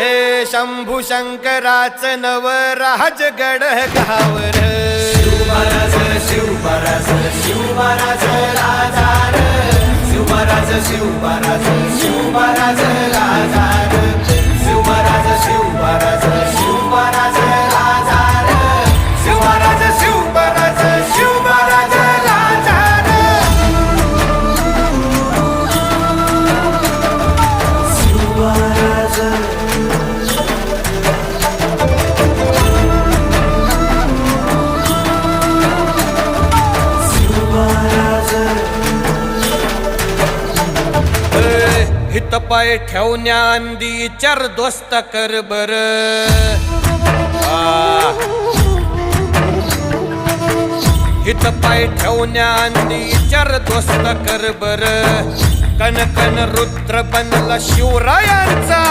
हे शंभू शंकराचं नवराज गड गावर शिवमहाराज शिवमहाराज शिवमहाराज राजार शिवमहाराज शिवमहाराज शिवमहाराज राजार शिवमहाराज शिवमहाराज शिवमहाराज राजार शिवमहाराज शिवमहाराज शिवमहाराज राजार शिवमहाराज हित पाय ठेवण्याआंदी चार दोस्त कर बर हित पाय ठेवण्याआंदी चार दोस्त कर बर कन कन रुद्र बनला शिवरायांचा